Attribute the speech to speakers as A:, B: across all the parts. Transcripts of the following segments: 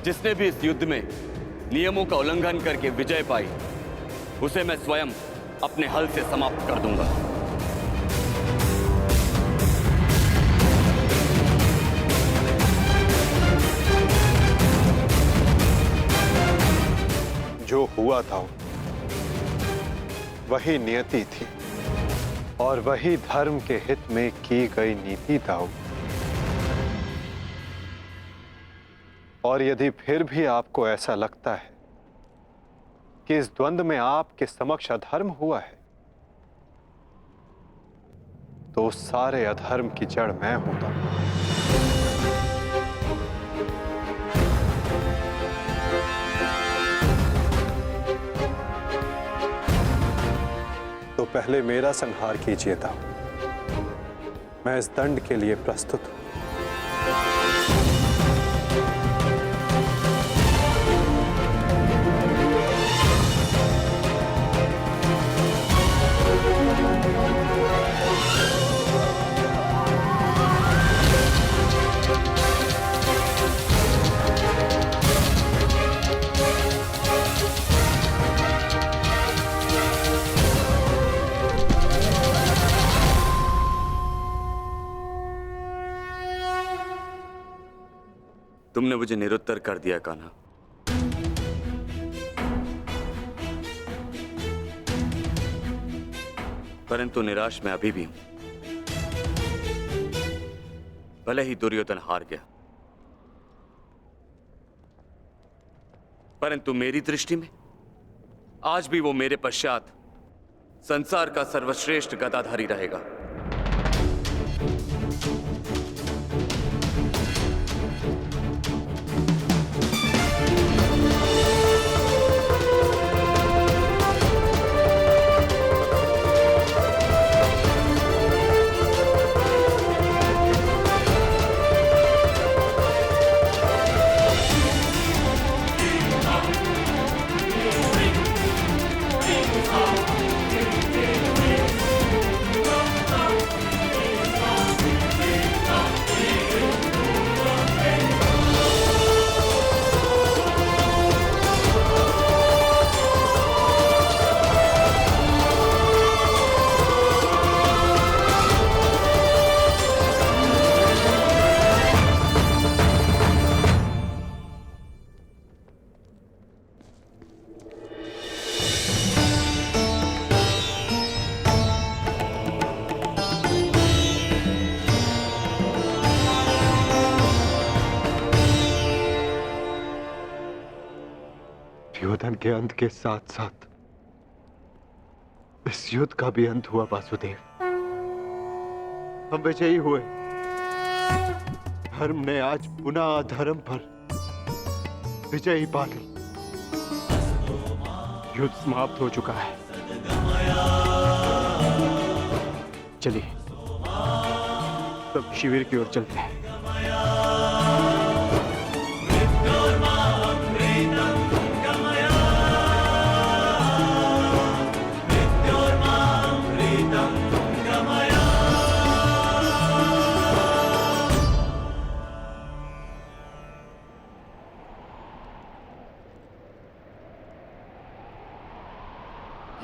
A: जिसने भी इस युद्ध में नियमों का उल्लंघन करके विजय पाई, उसे मैं स्वयं अपने हल से समाप्त कर दूंगा।
B: जो हुआ था वही नियति थी और वही धर्म के हित में की गई नीति था। और यदि फिर भी आपको ऐसा लगता है कि इस द्वंद्व में आपके समक्ष अधर्म हुआ है, तो उस सारे अधर्म की जड़ मैं हूं। तो पहले मेरा संहार कीजिए था। मैं इस दंड के लिए प्रस्तुत हूं।
A: तुमने मुझे निरुत्तर कर दिया कान्हा। परंतु निराश मैं अभी भी हूं। भले ही दुर्योधन हार गया, परंतु मेरी दृष्टि में आज भी वो मेरे पश्चात संसार का सर्वश्रेष्ठ गदाधारी रहेगा।
B: युद्ध के अंत के साथ साथ इस युद्ध का भी अंत हुआ वासुदेव। हम विजयी हुए। धर्म ने आज पुनः अधर्म पर विजयी पा ली। युद्ध समाप्त हो चुका है। चलिए सब शिविर की ओर चलते हैं।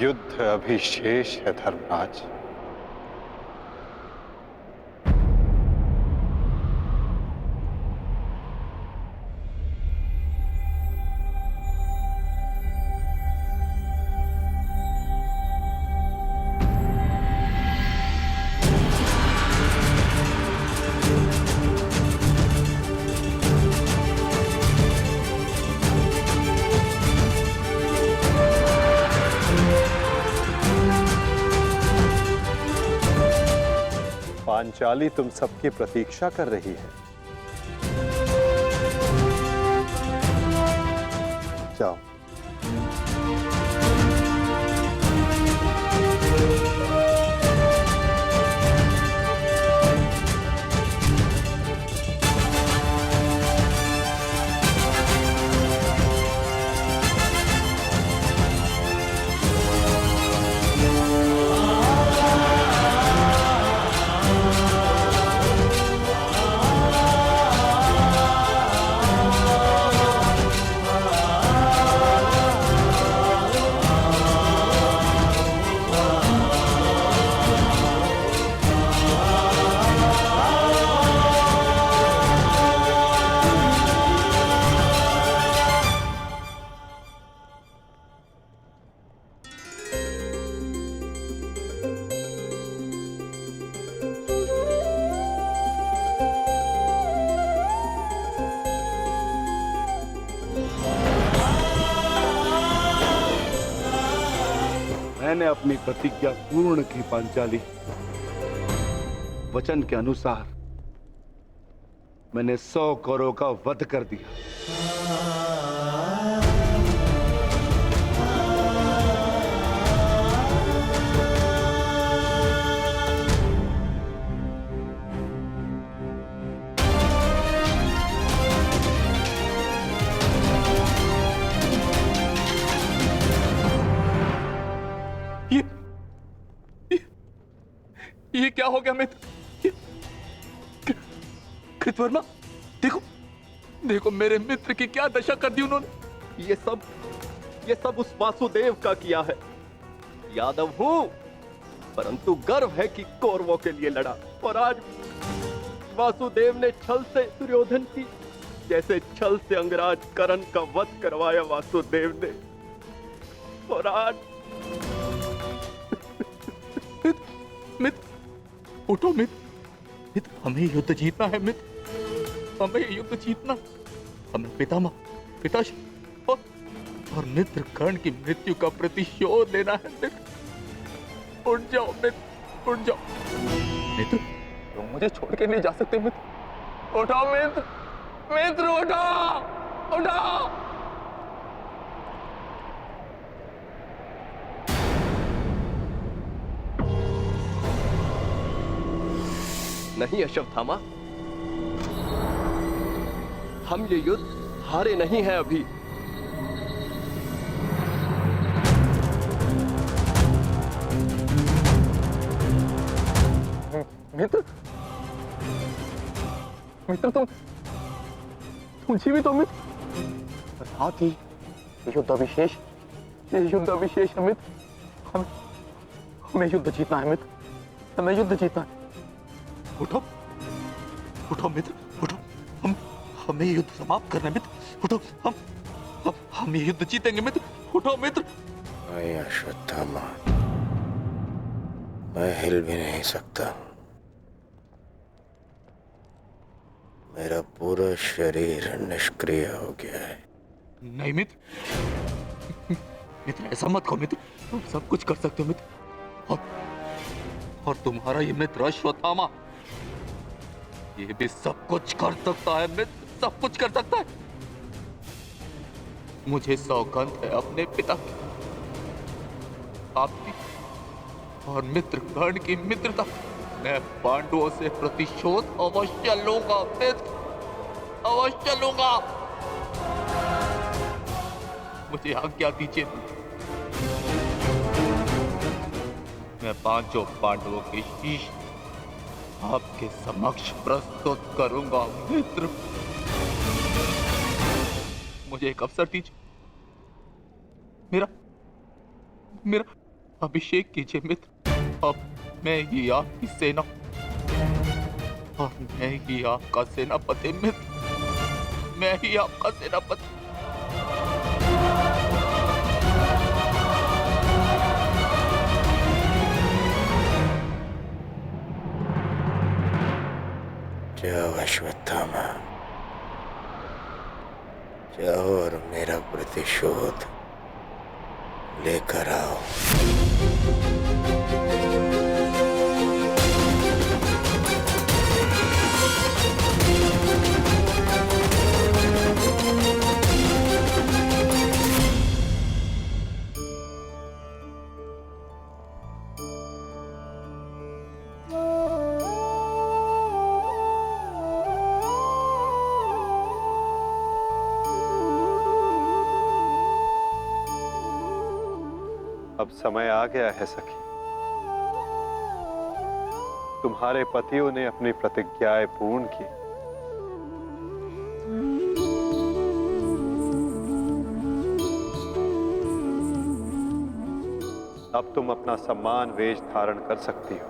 B: युद्ध अभी शेष है धर्मराज। पांचाली तुम सबकी प्रतीक्षा कर रही है। जाओ।
C: मैंने अपनी प्रतिज्ञा पूर्ण की पांचाली। वचन के अनुसार मैंने 100 कौरवों का वध कर दिया।
D: ये क्या हो गया मित्र? कृतवर्मा, देखो देखो मेरे मित्र की क्या दशा कर दी उन्होंने।
E: ये सब उस वासुदेव का किया है। यादव हूं, परंतु गर्व है कि कौरवों के लिए लड़ा। और आज वासुदेव ने छल से दुर्योधन की जैसे छल से अंगराज कर्ण का वध करवाया वासुदेव ने। और आज
D: मित्र उठो मित्र, हमें युद्ध जीतना है मित्र, हमें युद्ध जीतना। हमें पिताश्री और मित्र कर्ण की मृत्यु का प्रतिशोध लेना है मित्र। उठ जाओ मित्र, उठ जाओ मित्र, तुम मुझे छोड़ के नहीं जा सकते मित्र। उठो मित्र, मित्र उठो, उठो।
E: नहीं अश्वत्थामा, हम ये युद्ध हारे नहीं हैं अभी।
D: मित्र तुम जीवित हो मित्र। साथ ही युद्ध अभिशेष है मित्र। हमें युद्ध जीतना है मित्र, हमें युद्ध जीतना है। उठो उठो मित्र, उठो, हमें युद्ध समाप्त करना है मित्र। उठो, हम ये युद्ध जीतेंगे मित्र। उठो मित्र।
F: नहीं अश्वत्थामा, मैं हिल भी नहीं सकता। मेरा पूरा शरीर निष्क्रिय हो गया है।
D: नहीं मित्र ऐसा मत कहो मित्र, तुम सब कुछ कर सकते हो मित्र। और तुम्हारा ये मित्र अश्वत्थामा ये भी सब कुछ कर सकता है मित्र, सब कुछ कर सकता है। मुझे सौगंध है अपने पिता की, आपकी और मित्र कर्ण की मित्रता। मैं पांडवों से प्रतिशोध अवश्य लूंगा मित्र, अवश्य लूंगा। मुझे आज्ञा दीजिए, मैं 5 पांडवों के शीश आपके समक्ष प्रस्तुत करूंगा मित्र। मुझे एक अवसर दीजिए, मेरा अभिषेक कीजिए मित्र। अब मैं ही आपकी सेना और मैं ही आपका सेनापति मित्र, मैं ही आपका सेनापति।
F: जाओ अश्वत्थामा, जाओ और मेरा प्रतिशोध लेकर आओ।
B: अब समय आ गया है सखी, तुम्हारे पतियों ने अपनी प्रतिज्ञाएं पूर्ण की। अब तुम अपना सम्मान वेश धारण कर सकती हो।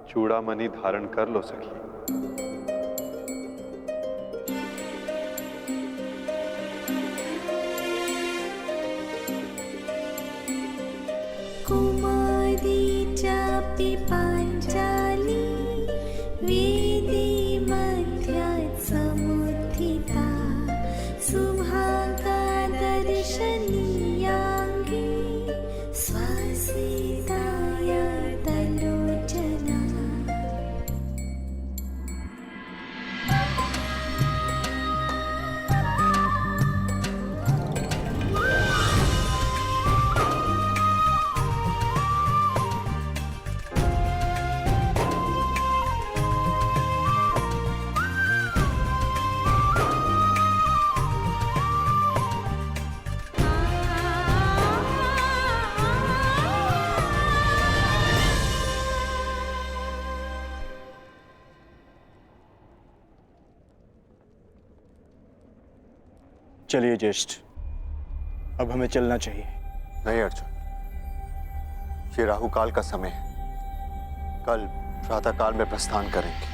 B: चूड़ामणि धारण कर लो सखी।
G: चापि पाञ्चाली वेदी मध्यात् समुत्थिता सुभागा दर्शनीयाङ्गी
H: चलिए ज्येष्ठ, अब हमें चलना चाहिए।
B: नहीं अर्जुन, ये राहुकाल का समय है। कल प्रातःकाल में प्रस्थान करेंगे।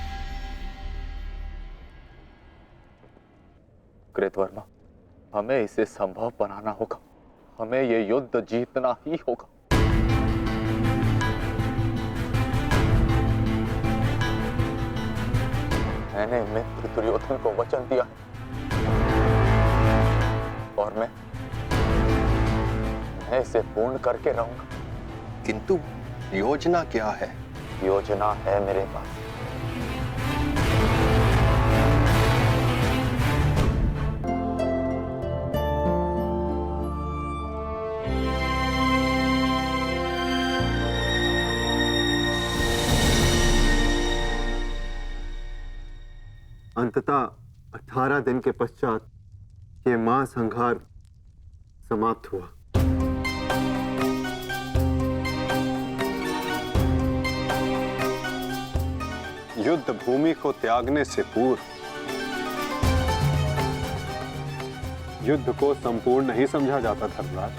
D: कृतवर्मा, हमें इसे संभव बनाना होगा। हमें ये युद्ध जीतना ही होगा। मैंने मित्र दुर्योधन को वचन दिया है और मैं इसे पूर्ण करके रहूंगा।
B: किंतु योजना क्या है?
D: योजना है मेरे पास।
B: अंततः 18 दिन के पश्चात ये महासंहार समाप्त हुआ। युद्ध भूमि को त्यागने से पूर्व युद्ध को संपूर्ण नहीं समझा जाता धर्मराज।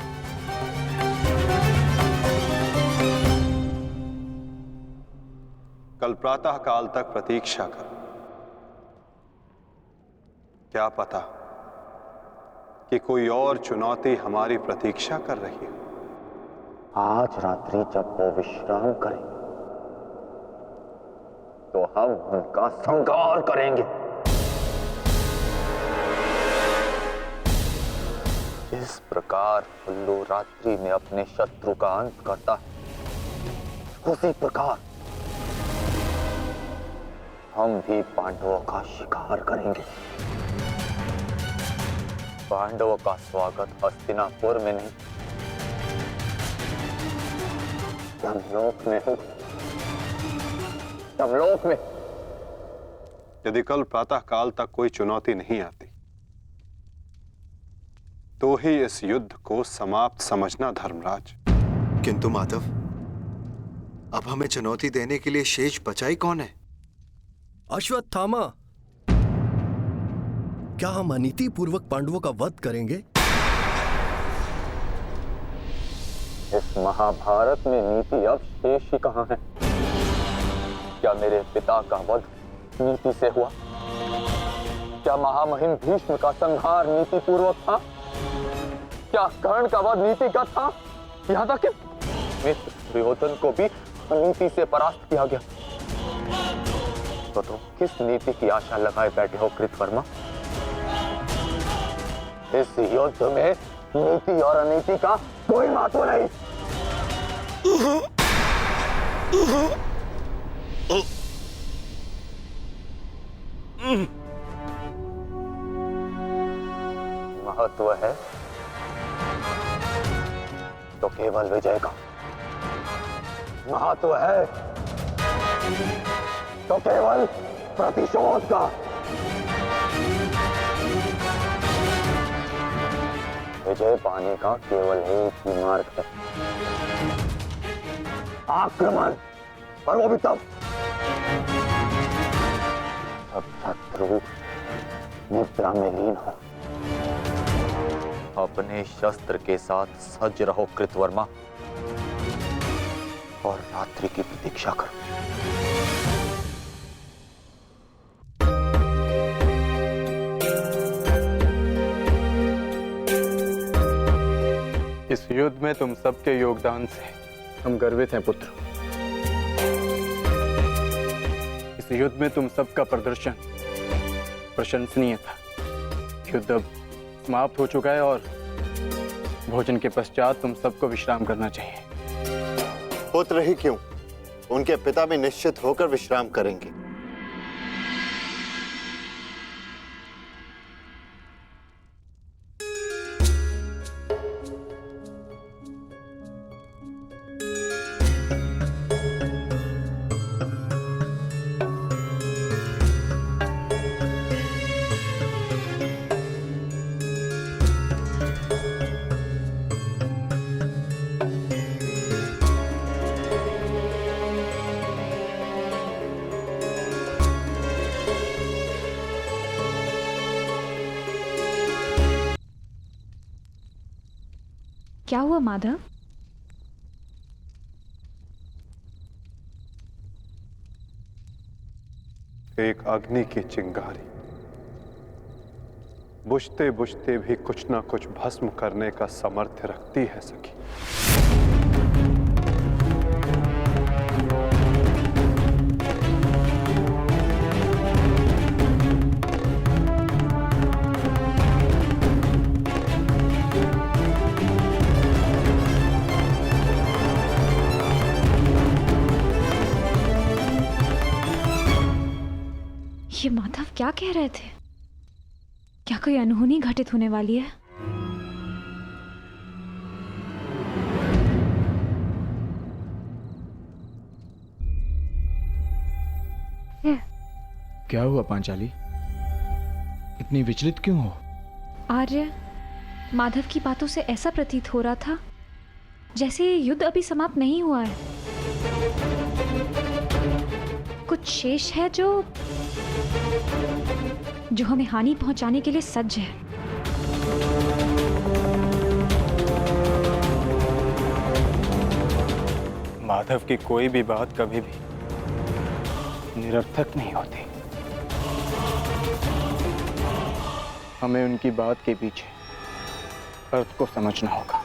B: कल प्रातः काल तक प्रतीक्षा करो। क्या पता कि कोई और चुनौती हमारी प्रतीक्षा कर रही हो।
D: आज रात्रि जब वो विश्राम करें तो हम उनका संहार करेंगे। इस प्रकार उल्लू रात्रि में अपने शत्रु का अंत करता है, उसी प्रकार हम भी पांडवों का शिकार करेंगे। पांडवों का स्वागत हस्तिनापुर में नहीं, यमलोक में हो। यमलोक में।
B: यदि कल प्रातः काल तक कोई चुनौती नहीं आती तो ही इस युद्ध को समाप्त समझना धर्मराज।
I: किंतु माधव, अब हमें चुनौती देने के लिए शेष बचा ही कौन है?
J: अश्वत्थामा। क्या हम अनीति पूर्वक पांडवों का वध करेंगे?
D: इस महाभारत में नीति अब शेष ही कहां है? क्या मेरे पिता का वध नीति से हुआ? क्या महामहिम भीष्म का संहार नीति पूर्वक था? क्या कर्ण का वध नीतिगत था? यहां तक कि मित्र दुर्योधन को भी अनीति से परास्त किया गया। तो तुम किस नीति की आशा लगाए बैठे हो कृतवर्मा? इस युद्ध में नीति और अनीति का कोई महत्व नहीं। महत्व है तो केवल विजय का। महत्व है तो केवल प्रतिशोध का। विजय पाने का केवल एक ही मार्ग है, आक्रमण। और वो भी तब जब शत्रु निद्रा में लीन हो। अपने शस्त्र के साथ सज्ज रहो कृतवर्मा और रात्रि की प्रतीक्षा करो।
B: इस युद्ध में तुम सबके योगदान से हम गर्वित हैं पुत्र। इस युद्ध में तुम सबका प्रदर्शन प्रशंसनीय था। युद्ध अब समाप्त हो चुका है और भोजन के पश्चात तुम सबको विश्राम करना चाहिए।
I: पुत्र ही क्यों, उनके पिता भी निश्चित होकर विश्राम करेंगे।
K: क्या हुआ माधव?
L: एक अग्नि की चिंगारी बुझते बुझते भी कुछ ना कुछ भस्म करने का सामर्थ्य रखती है सखी।
K: ये माधव क्या कह रहे थे? क्या कोई अनहोनी घटित होने वाली है?
H: क्या हुआ पांचाली? इतनी विचलित क्यों हो?
K: आर्य, माधव की बातों से ऐसा प्रतीत हो रहा था जैसे ये युद्ध अभी समाप्त नहीं हुआ है। कुछ शेष है जो हमें हानि पहुंचाने के लिए सज्ज है।
B: माधव की कोई भी बात कभी भी निरर्थक नहीं होती। हमें उनकी बात के पीछे अर्थ को समझना होगा।